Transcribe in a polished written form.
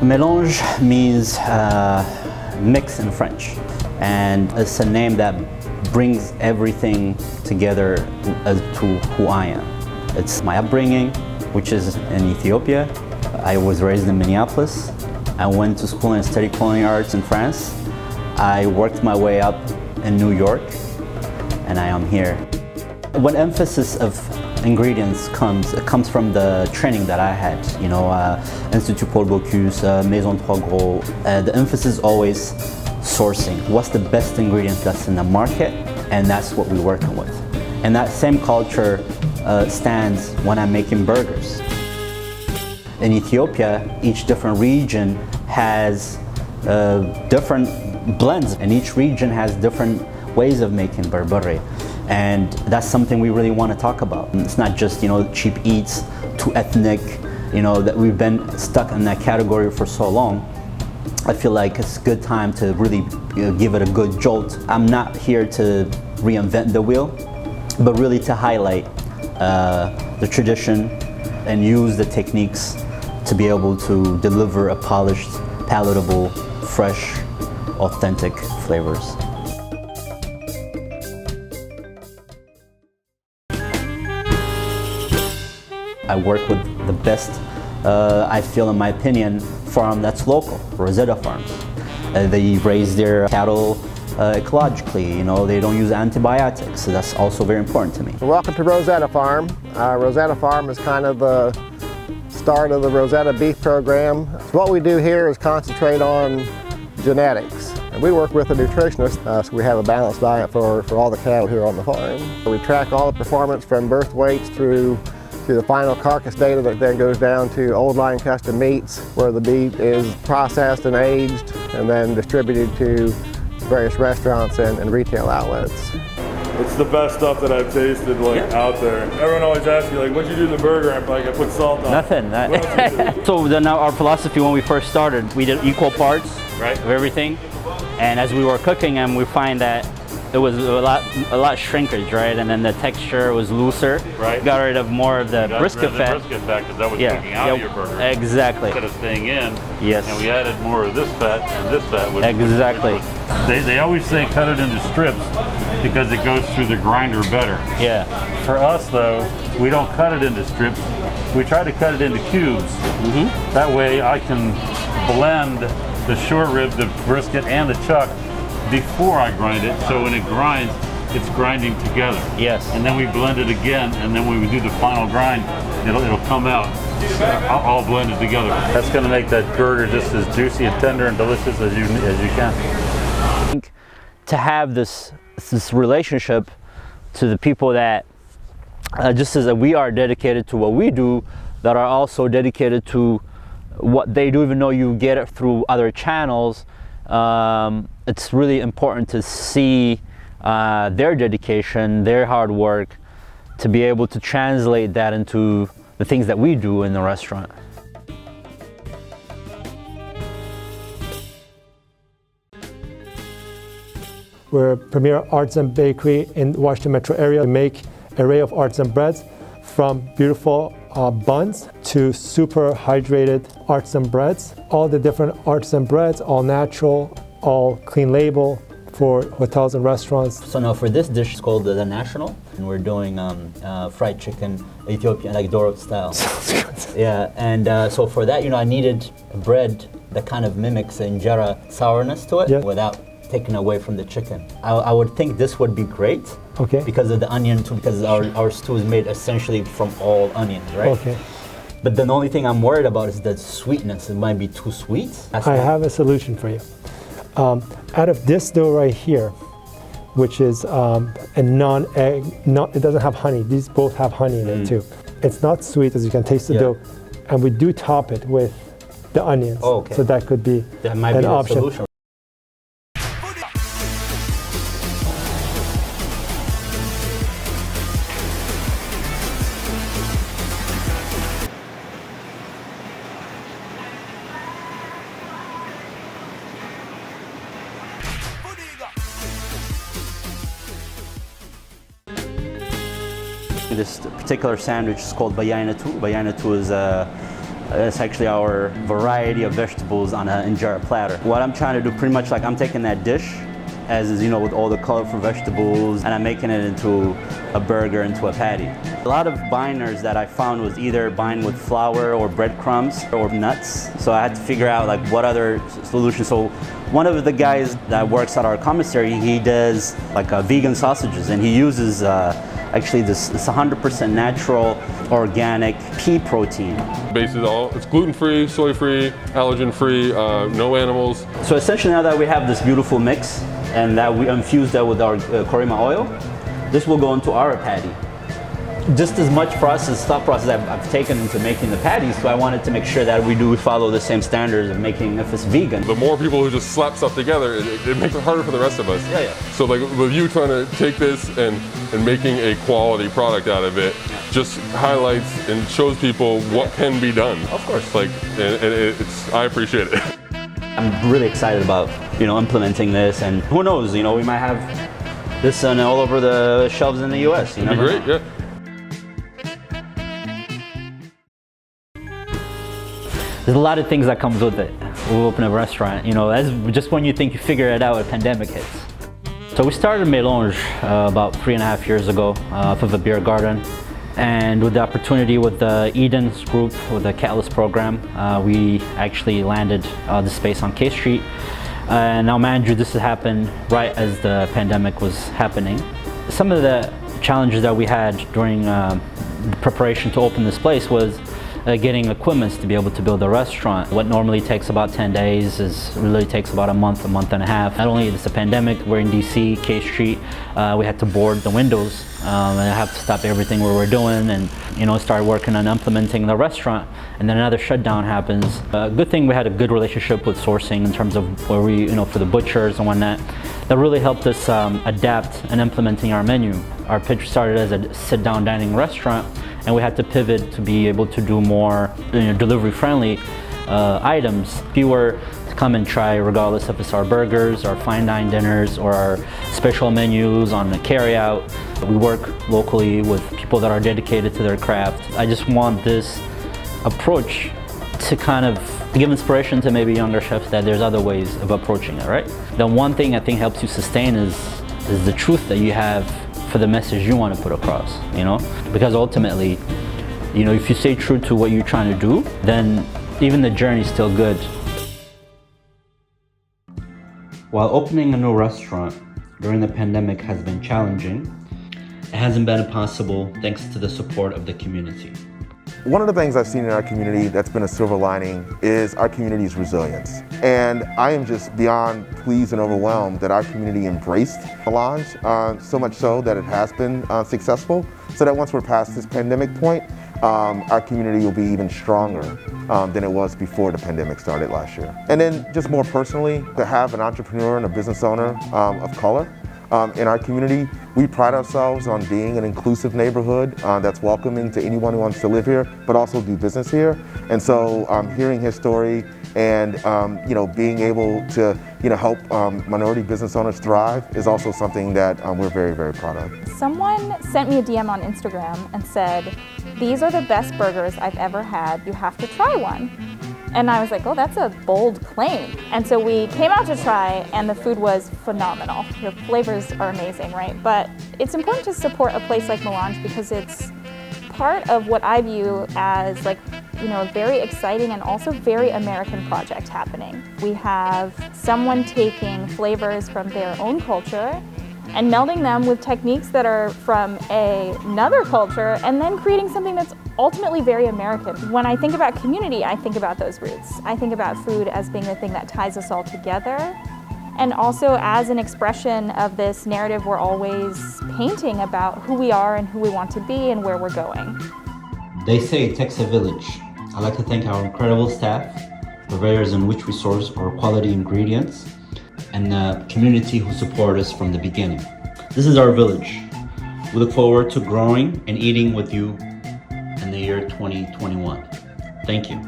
Mélange means mix in French, and it's a name that brings everything together as to who I am. It's my upbringing, which is in Ethiopia. I was raised in Minneapolis. I went to school and studied culinary arts in France. I worked my way up in New York, and I am here. When emphasis of ingredients comes, it comes from the training that I had, Institut Paul Bocuse, Maison Trois Gros. The emphasis is always sourcing. What's the best ingredient that's in the market? And that's what we're working with. And that same culture stands when I'm making burgers. In Ethiopia, each different region has different blends, and each region has different ways of making berbere. And that's something we really want to talk about. It's not just, cheap eats, too ethnic, that we've been stuck in that category for so long. I feel like it's a good time to really give it a good jolt. I'm not here to reinvent the wheel, but really to highlight the tradition and use the techniques to be able to deliver a polished, palatable, fresh, authentic flavors. I work with the best, I feel in my opinion, farm that's local, Rosetta Farms. They raise their cattle ecologically, they don't use antibiotics, so that's also very important to me. Welcome to Rosetta Farm. Rosetta Farm is kind of the start of the Rosetta Beef program. So what we do here is concentrate on genetics. And we work with a nutritionist, so we have a balanced diet for all the cattle here on the farm. We track all the performance from birth weights through the final carcass data that then goes down to old line custom meats, where the beef is processed and aged and then distributed to various restaurants and retail outlets. It's the best stuff that I've tasted out there. Everyone always asks me what'd you do to the burger? I'm like, I put salt on Nothing. it. So then our philosophy when we first started, we did equal parts of everything. And as we were cooking them, we find that it was a lot shrinkage, right? And then the texture was looser. Right. Got rid of more of the brisket fat. Brisket fat, because that was cooking out of your burger. Exactly. Instead of staying in. Yes. And we added more of this fat, and this fat was Exactly. They always say cut it into strips because it goes through the grinder better. Yeah. For us though, we don't cut it into strips. We try to cut it into cubes. Mm-hmm. That way I can blend the short rib, the brisket, and the chuck before I grind it, so when it grinds, it's grinding together. Yes. And then we blend it again, and then when we do the final grind, it'll come out all blended together. That's going to make that burger just as juicy and tender and delicious as you can. I think to have this relationship to the people that just as we are dedicated to what we do, that are also dedicated to what they do, even though you get it through other channels. It's really important to see their dedication, their hard work, to be able to translate that into the things that we do in the restaurant. We're a premier artisan bakery in the Washington metro area. We make an array of artisan breads, from beautiful buns to super hydrated artisan breads. All the different artisan breads, all natural, all clean label for hotels and restaurants. So now for this dish, it's called the National, and we're doing fried chicken, Ethiopian, like Doro style. Sounds good. Yeah, and so for that, I needed a bread that kind of mimics the injera sourness to it without taking away from the chicken. I would think this would be great. Okay. Because of the onion too, because our stew is made essentially from all onions, right? Okay. But the only thing I'm worried about is the sweetness. It might be too sweet. I have a solution for you. Out of this dough right here, which is a non-egg, it doesn't have honey. These both have honey in it too. It's not sweet, as you can taste the dough, and we do top it with the onions. Oh, okay. So that could be that might an be the option. solution. This particular sandwich is called bayanatu. Bayanatu is It's actually our variety of vegetables on an injera platter. What I'm trying to do, pretty much like I'm taking that dish, as is, you know, with all the colorful vegetables, and I'm making it into a burger, into a patty. A lot of binders that I found was either bind with flour or breadcrumbs or nuts. So I had to figure out like what other solutions. So one of the guys that works at our commissary, he does like vegan sausages, and he uses actually this 100% natural, organic pea protein. Basically, it's gluten-free, soy-free, allergen-free, no animals. So essentially, now that we have this beautiful mix and that we infuse that with our korima oil, this will go into our patty. Just as much thought process I've taken into making the patties, so I wanted to make sure that we do follow the same standards of making, if it's vegan. The more people who just slap stuff together, it makes it harder for the rest of us. Yeah. So like with you trying to take this and making a quality product out of it, just highlights and shows people what can be done. Of course. Like, I appreciate it. I'm really excited about, you know, implementing this, and who knows, you know, we might have this all over the shelves in the US. You know, It'd be great, yeah. There's a lot of things that comes with it. We'll open a restaurant, you know, just when you think you figure it out, a pandemic hits. So we started Mélange about 3.5 years ago off of a beer garden. And with the opportunity with the Eden's group, with the Catalyst program, we actually landed the space on K Street. And now, mind you, this has happened right as the pandemic was happening. Some of the challenges that we had during the preparation to open this place was getting equipment to be able to build a restaurant. What normally takes about 10 days really takes about a month and a half. Not only is the pandemic, we're in DC, K Street, we had to board the windows and have to stop everything we were doing and, you know, start working on implementing the restaurant. And then another shutdown happens. Good thing we had a good relationship with sourcing in terms of where we, you know, for the butchers and whatnot. That really helped us adapt and implementing our menu. Our pitch started as a sit-down dining restaurant, and we had to pivot to be able to do more, you know, delivery-friendly items. If you were to come and try, regardless if it's our burgers, our fine dine dinners, or our special menus on the carry-out, we work locally with people that are dedicated to their craft. I just want this approach to kind of give inspiration to maybe younger chefs that there's other ways of approaching it, right? The one thing I think helps you sustain is the truth that you have for the message you want to put across, you know? Because ultimately, you know, if you stay true to what you're trying to do, then even the journey's still good. While opening a new restaurant during the pandemic has been challenging, it hasn't been impossible thanks to the support of the community. One of the things I've seen in our community that's been a silver lining is our community's resilience. And I am just beyond pleased and overwhelmed that our community embraced Mélange, so much so that it has been successful. So that once we're past this pandemic point, our community will be even stronger than it was before the pandemic started last year. And then just more personally, to have an entrepreneur and a business owner of color in our community, we pride ourselves on being an inclusive neighborhood that's welcoming to anyone who wants to live here, but also do business here. And so hearing his story and you know, being able to, you know, help minority business owners thrive is also something that we're very, very proud of. Someone sent me a DM on Instagram and said, "These are the best burgers I've ever had. You have to try one." And I was like, oh, that's a bold claim. And so we came out to try, and the food was phenomenal. The flavors are amazing, right? But it's important to support a place like Mélange because it's part of what I view as, like, you know, a very exciting and also very American project happening. We have someone taking flavors from their own culture and melding them with techniques that are from another culture, and then creating something that's ultimately very American. When I think about community, I think about those roots. I think about food as being the thing that ties us all together, and also as an expression of this narrative we're always painting about who we are and who we want to be and where we're going. They say it takes a village. I'd like to thank our incredible staff, purveyors in which we source our quality ingredients, and the community who support us from the beginning. This is our village. We look forward to growing and eating with you in the year 2021. Thank you.